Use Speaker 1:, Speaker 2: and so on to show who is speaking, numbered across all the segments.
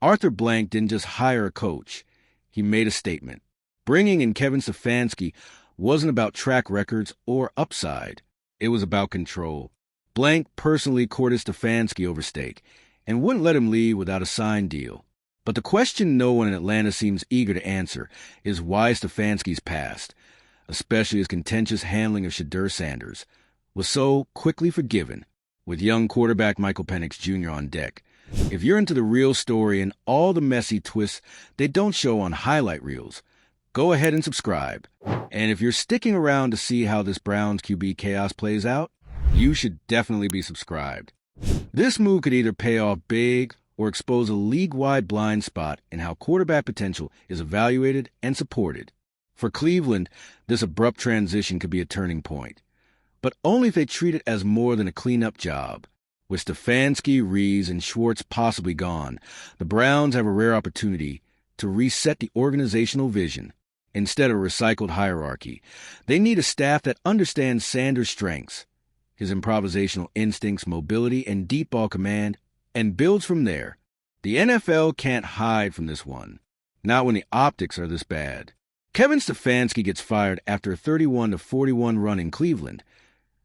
Speaker 1: Arthur Blank didn't just hire a coach. He made a statement. Bringing in Kevin Stefanski wasn't about track records or upside. It was about control. Blank personally courted Stefanski over Steak and wouldn't let him leave without a signed deal. But the question no one in Atlanta seems eager to answer is why Stefanski's past, especially his contentious handling of SHEDEUR Sanders, was so quickly forgiven, with young quarterback Michael Penix Jr. on deck. If you're into the real story and all the messy twists they don't show on highlight reels, go ahead and subscribe. And if you're sticking around to see how this Browns QB chaos plays out, you should definitely be subscribed. This move could either pay off big or expose a league-wide blind spot in how quarterback potential is evaluated and supported. For Cleveland, this abrupt transition could be a turning point, but only if they treat it as more than a cleanup job. With Stefanski, Rees, and Schwartz possibly gone, the Browns have a rare opportunity to reset the organizational vision. Instead of a recycled hierarchy, they need a staff that understands Sanders' strengths, his improvisational instincts, mobility, and deep ball command, and builds from there. The NFL can't hide from this one, not when the optics are this bad. Kevin Stefanski gets fired after a 31-41 run in Cleveland,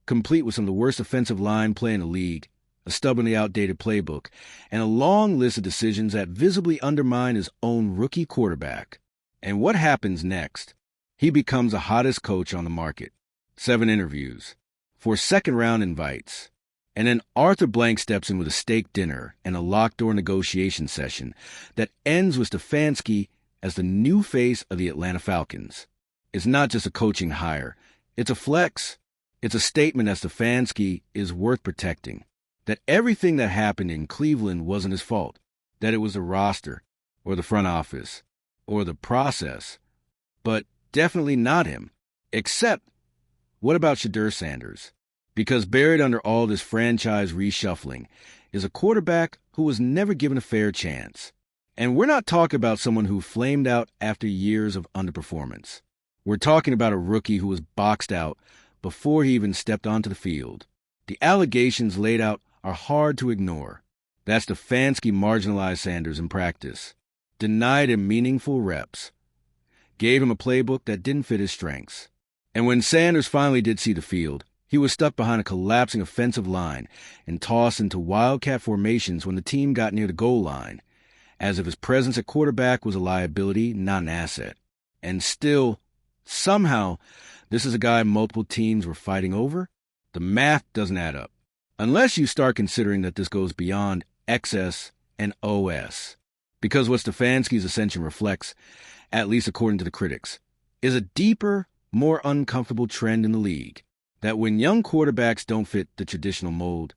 Speaker 1: complete with some of the worst offensive line play in the league, a stubbornly outdated playbook, and a long list of decisions that visibly undermine his own rookie quarterback. And what happens next? He becomes the hottest coach on the market. 7 interviews, 4 second-round invites, and then Arthur Blank steps in with a steak dinner and a locked-door negotiation session that ends with Stefanski as the new face of the Atlanta Falcons. It's not just a coaching hire. It's a flex. It's a statement that Stefanski is worth protecting, that everything that happened in Cleveland wasn't his fault, that it was the roster or the front office or the process, but definitely not him. Except, what about SHEDEUR Sanders? Because buried under all this franchise reshuffling is a quarterback who was never given a fair chance. And we're not talking about someone who flamed out after years of underperformance. We're talking about a rookie who was boxed out before he even stepped onto the field. The allegations laid out are hard to ignore. That Stefanski marginalized Sanders in practice, denied him meaningful reps, gave him a playbook that didn't fit his strengths. And when Sanders finally did see the field, he was stuck behind a collapsing offensive line and tossed into wildcat formations when the team got near the goal line, as if his presence at quarterback was a liability, not an asset. And still, somehow, this is a guy multiple teams were fighting over? The math doesn't add up. Unless you start considering that this goes beyond XS and OS. Because what Stefanski's ascension reflects, at least according to the critics, is a deeper, more uncomfortable trend in the league. That when young quarterbacks don't fit the traditional mold,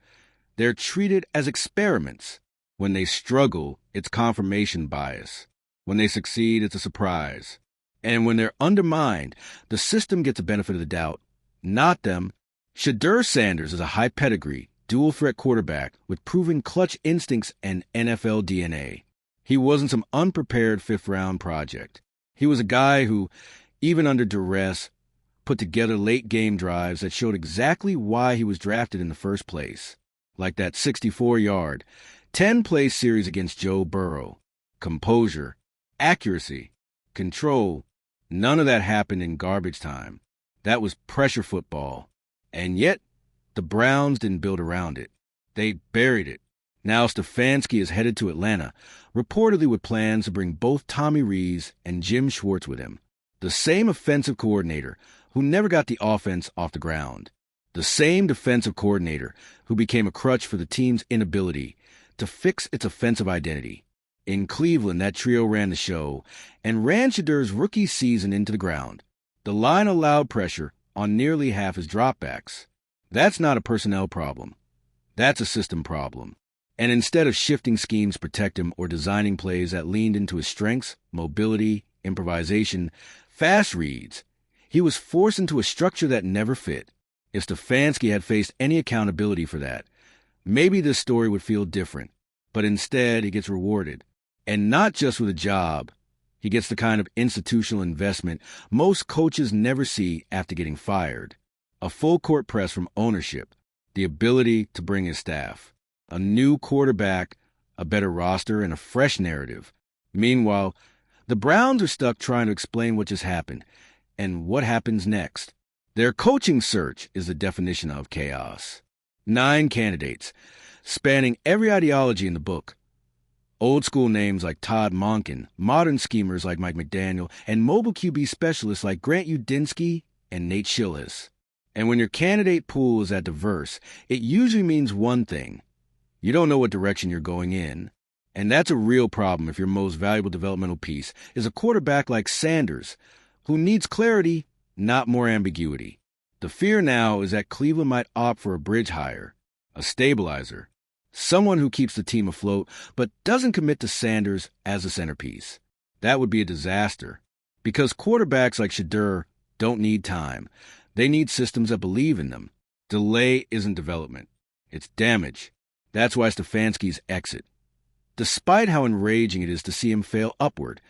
Speaker 1: they're treated as experiments. When they struggle, it's confirmation bias. When they succeed, it's a surprise. And when they're undermined, the system gets the benefit of the doubt, not them. SHEDEUR Sanders is a high pedigree, dual-threat quarterback with proven clutch instincts and NFL DNA. He wasn't some unprepared fifth-round project. He was a guy who, even under duress, put together late-game drives that showed exactly why he was drafted in the first place, like that 64-yard, 10-play series against Joe Burrow. Composure, accuracy, control, none of that happened in garbage time. That was pressure football. And yet, the Browns didn't build around it. They buried it. Now Stefanski is headed to Atlanta, reportedly with plans to bring both Tommy Rees and Jim Schwartz with him. The same offensive coordinator who never got the offense off the ground. The same defensive coordinator who became a crutch for the team's inability to fix its offensive identity. In Cleveland, that trio ran the show and ran SHEDEUR's rookie season into the ground. The line allowed pressure on nearly half his dropbacks. That's not a personnel problem. That's a system problem. And instead of shifting schemes to protect him or designing plays that leaned into his strengths, mobility, improvisation, fast reads, he was forced into a structure that never fit. If Stefanski had faced any accountability for that, maybe this story would feel different. But instead, he gets rewarded. And not just with a job. He gets the kind of institutional investment most coaches never see after getting fired. A full-court press from ownership, the ability to bring his staff, a new quarterback, a better roster, and a fresh narrative. Meanwhile, the Browns are stuck trying to explain what just happened and what happens next. Their coaching search is the definition of chaos. 9 candidates, spanning every ideology in the book. Old school names like Todd Monken, modern schemers like Mike McDaniel, and mobile QB specialists like Grant Udinski and Nate Schillis. And when your candidate pool is that diverse, it usually means one thing. You don't know what direction you're going in. And that's a real problem if your most valuable developmental piece is a quarterback like Sanders, who needs clarity, not more ambiguity. The fear now is that Cleveland might opt for a bridge hire, a stabilizer, someone who keeps the team afloat but doesn't commit to Sanders as a centerpiece. That would be a disaster, because quarterbacks like SHEDEUR don't need time. They need systems that believe in them. Delay isn't development. It's damage. That's why Stefanski's exit, despite how enraging it is to see him fail upward,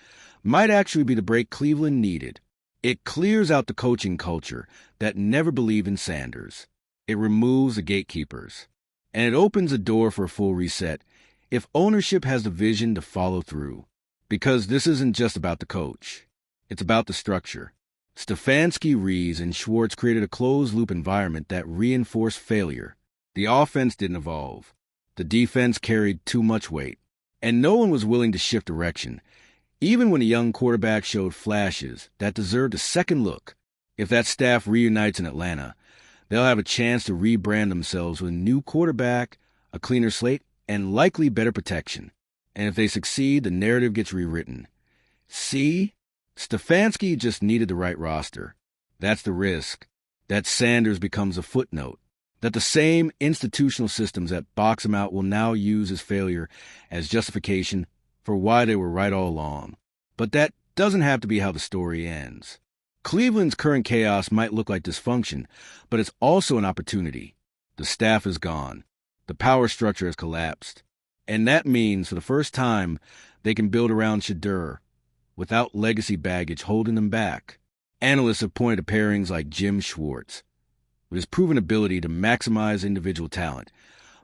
Speaker 1: might actually be the break Cleveland needed. It clears out the coaching culture that never believed in Sanders. It removes the gatekeepers. And it opens the door for a full reset if ownership has the vision to follow through. Because this isn't just about the coach. It's about the structure. Stefanski, Rees, and Schwartz created a closed-loop environment that reinforced failure. The offense didn't evolve. The defense carried too much weight. And no one was willing to shift direction, even when a young quarterback showed flashes that deserved a second look. If that staff reunites in Atlanta, they'll have a chance to rebrand themselves with a new quarterback, a cleaner slate, and likely better protection. And if they succeed, the narrative gets rewritten. See? Stefanski just needed the right roster. That's the risk. That Sanders becomes a footnote. That the same institutional systems that box him out will now use his failure as justification for why they were right all along. But that doesn't have to be how the story ends. Cleveland's current chaos might look like dysfunction, but it's also an opportunity. The staff is gone. The power structure has collapsed. And that means, for the first time, they can build around SHEDEUR without legacy baggage holding them back. Analysts have pointed to pairings like Jim Schwartz, with his proven ability to maximize individual talent,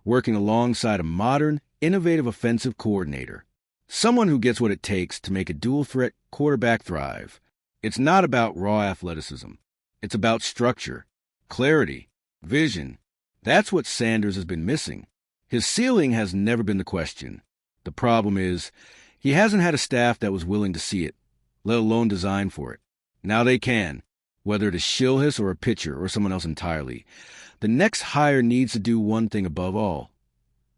Speaker 1: working alongside a modern, innovative offensive coordinator, someone who gets what it takes to make a dual-threat quarterback thrive. It's not about raw athleticism. It's about structure, clarity, vision. That's what Sanders has been missing. His ceiling has never been the question. The problem is, he hasn't had a staff that was willing to see it, let alone design for it. Now they can, whether it is Schillis or a pitcher or someone else entirely. The next hire needs to do one thing above all.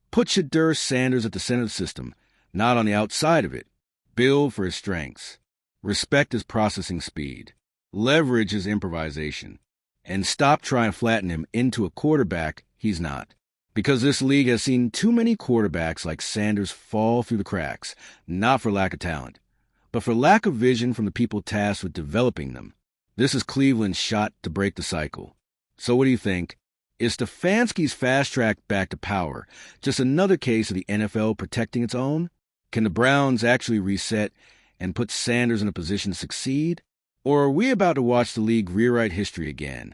Speaker 1: Put SHEDEUR Sanders at the center of the system, not on the outside of it. Build for his strengths. Respect his processing speed. Leverage his improvisation. And stop trying to flatten him into a quarterback he's not. Because this league has seen too many quarterbacks like Sanders fall through the cracks, not for lack of talent, but for lack of vision from the people tasked with developing them. This is Cleveland's shot to break the cycle. So what do you think? Is Stefanski's fast track back to power just another case of the NFL protecting its own? Can the Browns actually reset and put Sanders in a position to succeed? Or are we about to watch the league rewrite history again,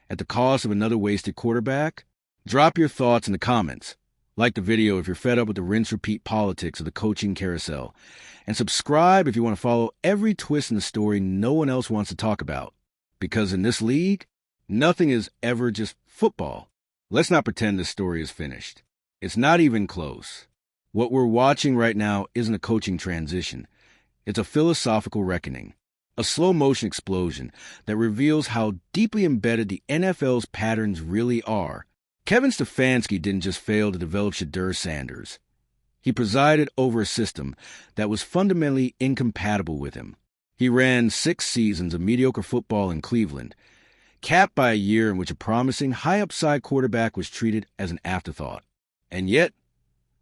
Speaker 1: at the cost of another wasted quarterback? Drop your thoughts in the comments. Like the video if you're fed up with the rinse-repeat politics of the coaching carousel. And subscribe if you want to follow every twist in the story no one else wants to talk about. Because in this league, nothing is ever just football. Let's not pretend this story is finished. It's not even close. What we're watching right now isn't a coaching transition. It's a philosophical reckoning. A slow-motion explosion that reveals how deeply embedded the NFL's patterns really are. Kevin Stefanski didn't just fail to develop SHEDEUR Sanders. He presided over a system that was fundamentally incompatible with him. He ran 6 seasons of mediocre football in Cleveland, capped by a year in which a promising, high-upside quarterback was treated as an afterthought. And yet,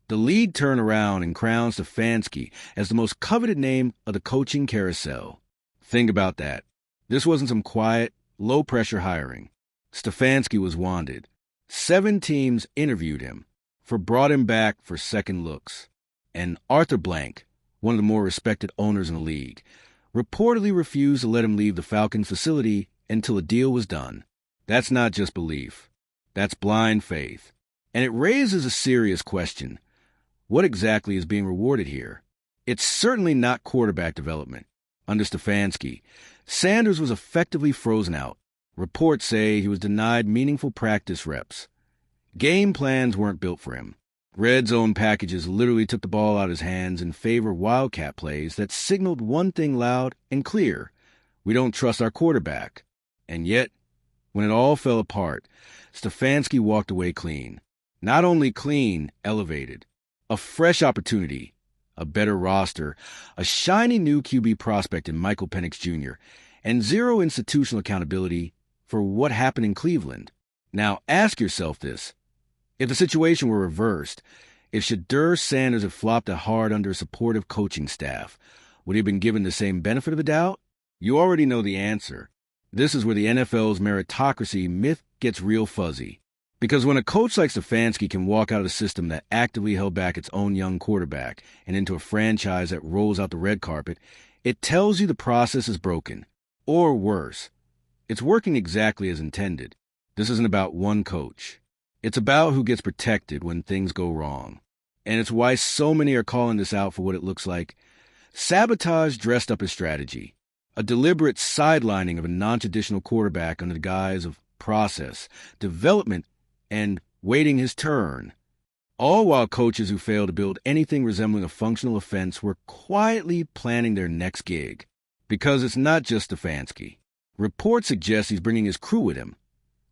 Speaker 1: the league turned around and crowned Stefanski as the most coveted name of the coaching carousel. Think about that. This wasn't some quiet, low-pressure hiring. Stefanski was wanted. 7 teams interviewed him, brought him back for second looks. And Arthur Blank, one of the more respected owners in the league, reportedly refused to let him leave the Falcons facility until a deal was done. That's not just belief. That's blind faith. And it raises a serious question. What exactly is being rewarded here? It's certainly not quarterback development. Under Stefanski, Sanders was effectively frozen out. Reports say he was denied meaningful practice reps. Game plans weren't built for him. Red zone packages literally took the ball out of his hands in favor of wildcat plays that signaled one thing loud and clear: we don't trust our quarterback. And yet, when it all fell apart, Stefanski walked away clean. Not only clean, elevated. A fresh opportunity, a better roster, a shiny new QB prospect in Michael Penix Jr., and zero institutional accountability for what happened in Cleveland. Now ask yourself this. If the situation were reversed, if SHEDEUR Sanders had flopped it hard under a supportive coaching staff, would he have been given the same benefit of the doubt? You already know the answer. This is where the NFL's meritocracy myth gets real fuzzy. Because when a coach like Stefanski can walk out of a system that actively held back its own young quarterback and into a franchise that rolls out the red carpet, it tells you the process is broken. Or worse, it's working exactly as intended. This isn't about one coach. It's about who gets protected when things go wrong. And it's why so many are calling this out for what it looks like sabotage dressed up as strategy. A deliberate sidelining of a non-traditional quarterback under the guise of process, development, and waiting his turn. All while coaches who fail to build anything resembling a functional offense were quietly planning their next gig. Because it's not just Stefanski. Reports suggest he's bringing his crew with him.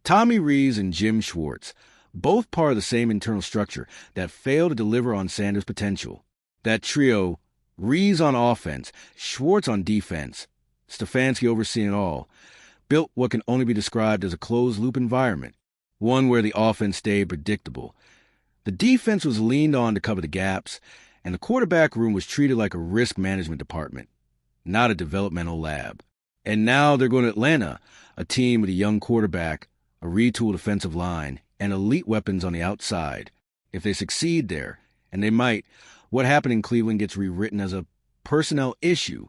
Speaker 1: Tommy Rees and Jim Schwartz, both part of the same internal structure that failed to deliver on Sanders' potential. That trio, Rees on offense, Schwartz on defense, Stefanski overseeing it all, built what can only be described as a closed-loop environment, one where the offense stayed predictable. The defense was leaned on to cover the gaps, and the quarterback room was treated like a risk management department, not a developmental lab. And now they're going to Atlanta, a team with a young quarterback, a retooled offensive line, and elite weapons on the outside. If they succeed there, and they might, what happened in Cleveland gets rewritten as a personnel issue.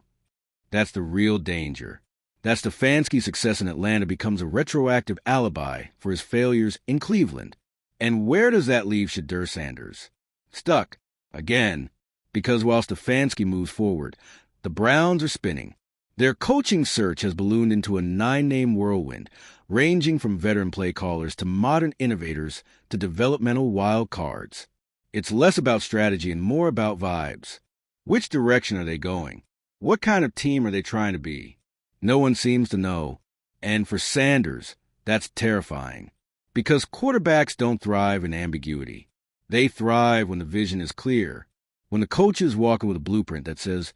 Speaker 1: That's the real danger. That Stefanski's success in Atlanta becomes a retroactive alibi for his failures in Cleveland. And where does that leave SHEDEUR Sanders? Stuck, again, because while Stefanski moves forward, the Browns are spinning. Their coaching search has ballooned into a 9-name whirlwind, ranging from veteran play callers to modern innovators to developmental wild cards. It's less about strategy and more about vibes. Which direction are they going? What kind of team are they trying to be? No one seems to know. And for Sanders, that's terrifying. Because quarterbacks don't thrive in ambiguity. They thrive when the vision is clear. When the coach is walking with a blueprint that says,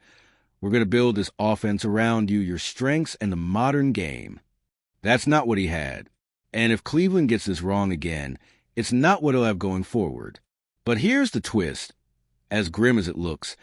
Speaker 1: we're going to build this offense around you, your strengths, and the modern game. That's not what he had. And if Cleveland gets this wrong again, it's not what he'll have going forward. But here's the twist. As grim as it looks,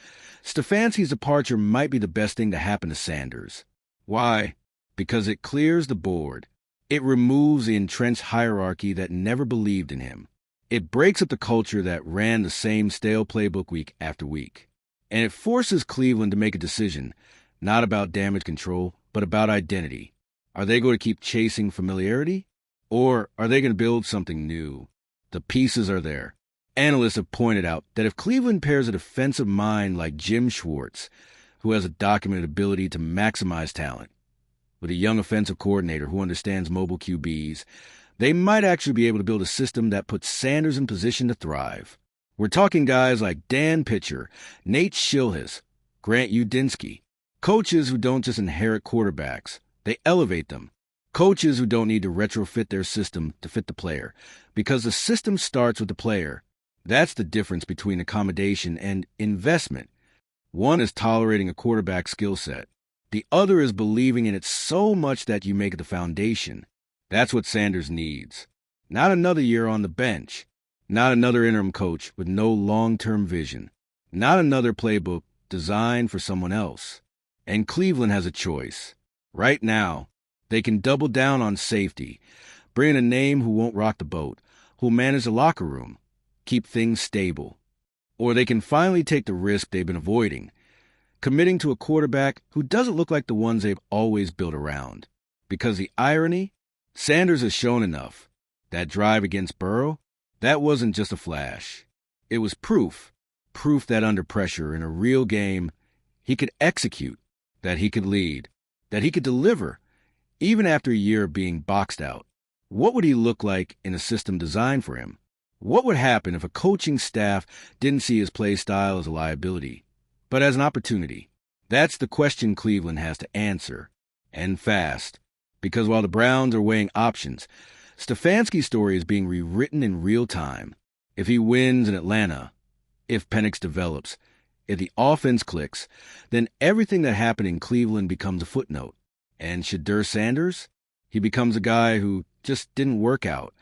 Speaker 1: Stefanski's departure might be the best thing to happen to Sanders. Why? Because it clears the board. It removes the entrenched hierarchy that never believed in him. It breaks up the culture that ran the same stale playbook week after week. And it forces Cleveland to make a decision, not about damage control, but about identity. Are they going to keep chasing familiarity? Or are they going to build something new? The pieces are there. Analysts have pointed out that if Cleveland pairs a defensive mind like Jim Schwartz, who has a documented ability to maximize talent, with a young offensive coordinator who understands mobile QBs, they might actually be able to build a system that puts Sanders in position to thrive. We're talking guys like Dan Pitcher, Nate Schilhis, Grant Udinski, coaches who don't just inherit quarterbacks, they elevate them. Coaches who don't need to retrofit their system to fit the player, because the system starts with the player. That's the difference between accommodation and investment. One is tolerating a quarterback skill set. The other is believing in it so much that you make it the foundation. That's what Sanders needs. Not another year on the bench. Not another interim coach with no long-term vision. Not another playbook designed for someone else. And Cleveland has a choice. Right now, they can double down on safety, bring in a name who won't rock the boat, who'll manage the locker room, keep things stable. Or they can finally take the risk they've been avoiding, committing to a quarterback who doesn't look like the ones they've always built around. Because the irony? Sanders has shown enough. That drive against Burrow? That wasn't just a flash. It was proof. Proof that under pressure in a real game, he could execute, that he could lead, that he could deliver, even after a year of being boxed out. What would he look like in a system designed for him? What would happen if a coaching staff didn't see his play style as a liability, but as an opportunity? That's the question Cleveland has to answer, and fast. Because while the Browns are weighing options, Stefanski's story is being rewritten in real time. If he wins in Atlanta, if Penix develops, if the offense clicks, then everything that happened in Cleveland becomes a footnote. And SHEDEUR Sanders? He becomes a guy who just didn't work out.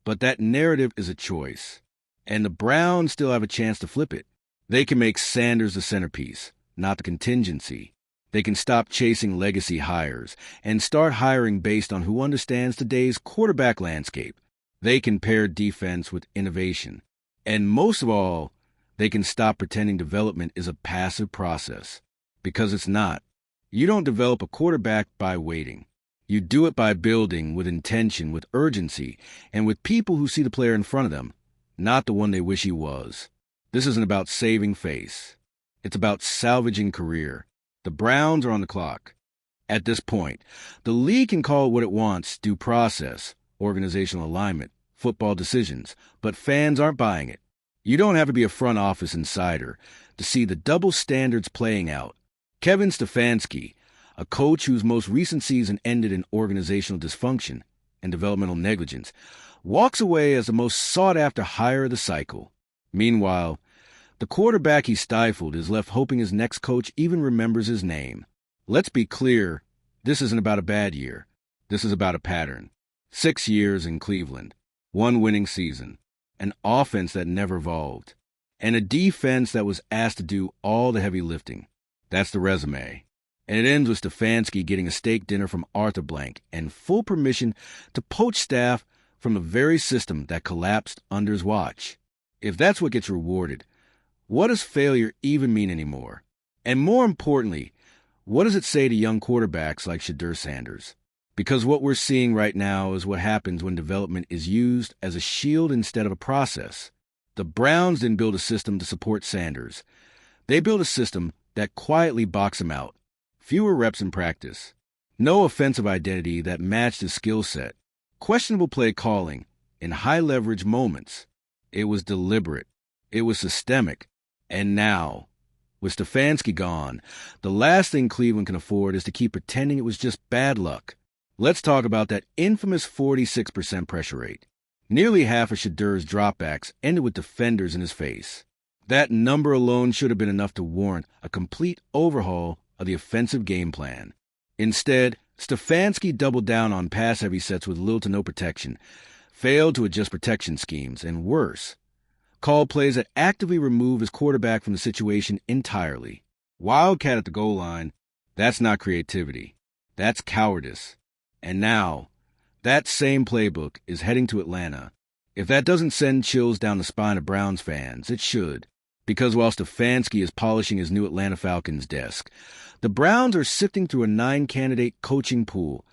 Speaker 1: But that narrative is a choice. And the Browns still have a chance to flip it. They can make Sanders the centerpiece, not the contingency. They can stop chasing legacy hires and start hiring based on who understands today's quarterback landscape. They can pair defense with innovation. And most of all, they can stop pretending development is a passive process. Because it's not. You don't develop a quarterback by waiting. You do it by building with intention, with urgency, and with people who see the player in front of them, not the one they wish he was. This isn't about saving face. It's about salvaging career. The Browns are on the clock. At this point, the league can call it what it wants: due process, organizational alignment, football decisions, but fans aren't buying it. You don't have to be a front office insider to see the double standards playing out. Kevin Stefanski, a coach whose most recent season ended in organizational dysfunction and developmental negligence, walks away as the most sought-after hire of the cycle. Meanwhile, the quarterback he stifled is left hoping his next coach even remembers his name. Let's be clear, this isn't about a bad year. This is about a pattern. 6 years in Cleveland, 1 winning season, an offense that never evolved, and a defense that was asked to do all the heavy lifting. That's the resume. And it ends with Stefanski getting a steak dinner from Arthur Blank and full permission to poach staff from the very system that collapsed under his watch. If that's what gets rewarded, what does failure even mean anymore? And more importantly, what does it say to young quarterbacks like SHEDEUR Sanders? Because what we're seeing right now is what happens when development is used as a shield instead of a process. The Browns didn't build a system to support Sanders. They built a system that quietly boxed him out. Fewer reps in practice. No offensive identity that matched his skill set. Questionable play calling in high-leverage moments. It was deliberate. It was systemic. And now, with Stefanski gone, the last thing Cleveland can afford is to keep pretending it was just bad luck. Let's talk about that infamous 46% pressure rate. Nearly half of SHEDEUR's dropbacks ended with defenders in his face. That number alone should have been enough to warrant a complete overhaul of the offensive game plan. Instead, Stefanski doubled down on pass-heavy sets with little to no protection, failed to adjust protection schemes, and worse, called plays that actively remove his quarterback from the situation entirely. Wildcat at the goal line, that's not creativity. That's cowardice. And now, that same playbook is heading to Atlanta. If that doesn't send chills down the spine of Browns fans, it should. Because while Stefanski is polishing his new Atlanta Falcons desk, the Browns are sifting through a 9-candidate coaching pool,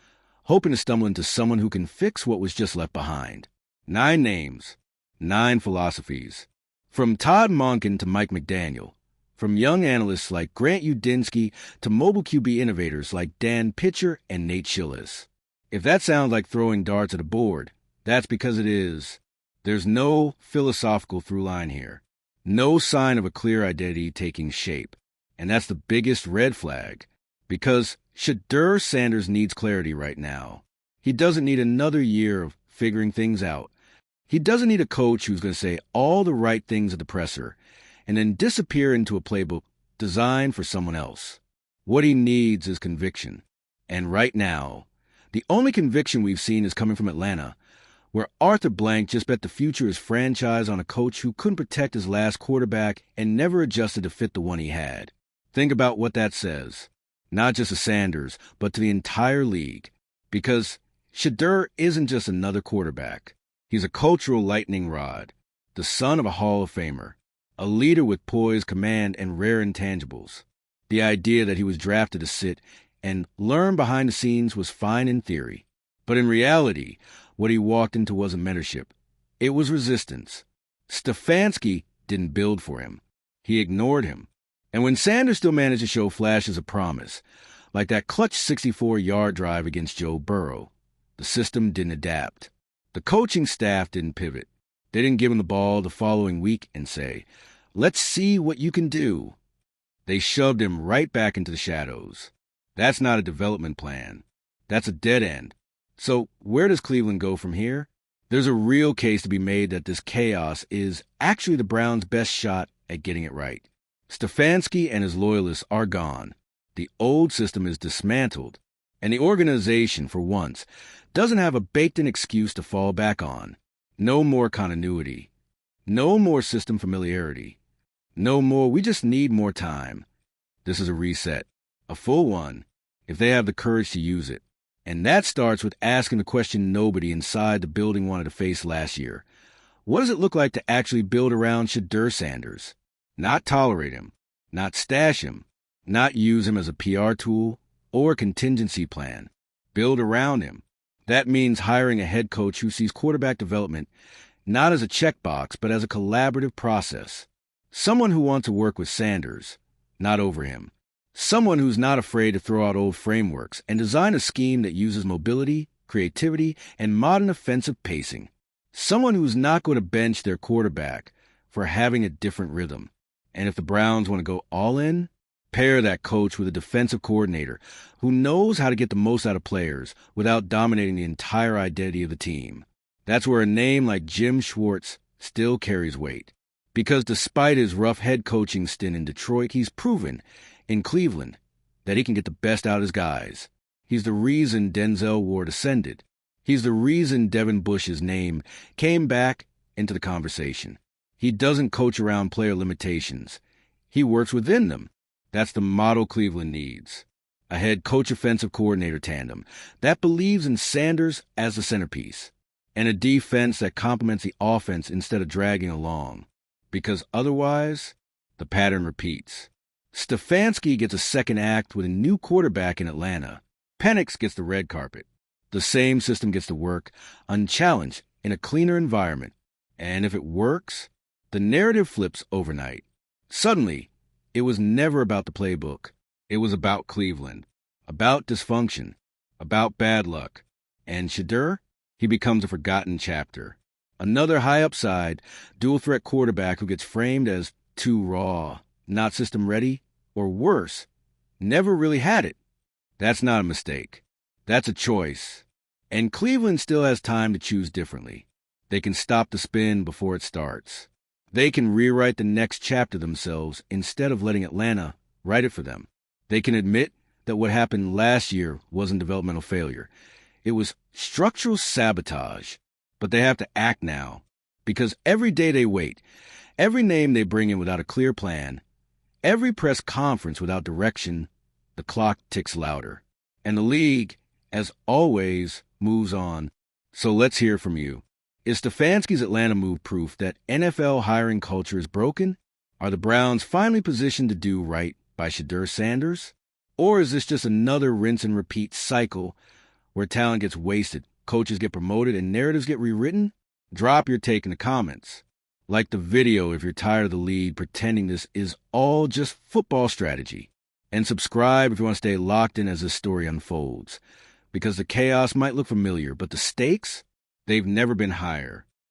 Speaker 1: hoping to stumble into someone who can fix what was just left behind. 9 names, 9 philosophies. From Todd Monken to Mike McDaniel, from young analysts like Grant Udinsky to mobile QB innovators like Dan Pitcher and Nate Schillis. If that sounds like throwing darts at a board, that's because it is. There's no philosophical through line here. No sign of a clear identity taking shape. And that's the biggest red flag. Because SHEDEUR Sanders needs clarity right now. He doesn't need another year of figuring things out. He doesn't need a coach who's going to say all the right things at the presser and then disappear into a playbook designed for someone else. What he needs is conviction. And right now, the only conviction we've seen is coming from Atlanta, where Arthur Blank just bet the future of his franchise on a coach who couldn't protect his last quarterback and never adjusted to fit the one he had. Think about what that says, not just to Sanders, but to the entire league. Because SHEDEUR isn't just another quarterback. He's a cultural lightning rod, the son of a Hall of Famer, a leader with poise, command, and rare intangibles. The idea that he was drafted to sit and learn behind the scenes was fine in theory. But in reality, what he walked into wasn't mentorship. It was resistance. Stefanski didn't build for him. He ignored him. And when Sanders still managed to show flashes of promise, like that clutch 64-yard drive against Joe Burrow, the system didn't adapt. The coaching staff didn't pivot. They didn't give him the ball the following week and say, "Let's see what you can do." They shoved him right back into the shadows. That's not a development plan. That's a dead end. So where does Cleveland go from here? There's a real case to be made that this chaos is actually the Browns' best shot at getting it right. Stefanski and his loyalists are gone. The old system is dismantled, and the organization, for once, doesn't have a baked-in excuse to fall back on. No more continuity. No more system familiarity. No more, we just need more time. This is a reset. A full one, if they have the courage to use it. And that starts with asking the question nobody inside the building wanted to face last year. What does it look like to actually build around SHEDEUR Sanders? Not tolerate him, not stash him, not use him as a PR tool or contingency plan. Build around him. That means hiring a head coach who sees quarterback development not as a checkbox, but as a collaborative process. Someone who wants to work with Sanders, not over him. Someone who's not afraid to throw out old frameworks and design a scheme that uses mobility, creativity, and modern offensive pacing. Someone who's not going to bench their quarterback for having a different rhythm. And if the Browns want to go all in, pair that coach with a defensive coordinator who knows how to get the most out of players without dominating the entire identity of the team. That's where a name like Jim Schwartz still carries weight. Because despite his rough head coaching stint in Detroit, he's proven in Cleveland that he can get the best out of his guys. He's the reason Denzel Ward ascended. He's the reason Devin Bush's name came back into the conversation. He doesn't coach around player limitations. He works within them. That's the model Cleveland needs. A head coach offensive coordinator tandem that believes in Sanders as the centerpiece. And a defense that complements the offense instead of dragging along. Because otherwise, the pattern repeats. Stefanski gets a second act with a new quarterback in Atlanta. Penix gets the red carpet. The same system gets to work, unchallenged, in a cleaner environment. And if it works, the narrative flips overnight. Suddenly, it was never about the playbook. It was about Cleveland, about dysfunction, about bad luck. And SHEDEUR, he becomes a forgotten chapter. Another high upside, dual-threat quarterback who gets framed as too raw, not system-ready, or worse, never really had it. That's not a mistake. That's a choice. And Cleveland still has time to choose differently. They can stop the spin before it starts. They can rewrite the next chapter themselves instead of letting Atlanta write it for them. They can admit that what happened last year wasn't developmental failure. It was structural sabotage. But they have to act now, because every day they wait, every name they bring in without a clear plan, every press conference without direction, the clock ticks louder. And the league, as always, moves on. So let's hear from you. Is Stefanski's Atlanta move proof that NFL hiring culture is broken? Are the Browns finally positioned to do right by SHEDEUR Sanders? Or is this just another rinse and repeat cycle where talent gets wasted, coaches get promoted, and narratives get rewritten? Drop your take in the comments. Like the video if you're tired of the league pretending this is all just football strategy. And subscribe if you want to stay locked in as this story unfolds. Because the chaos might look familiar, but the stakes, they've never been higher.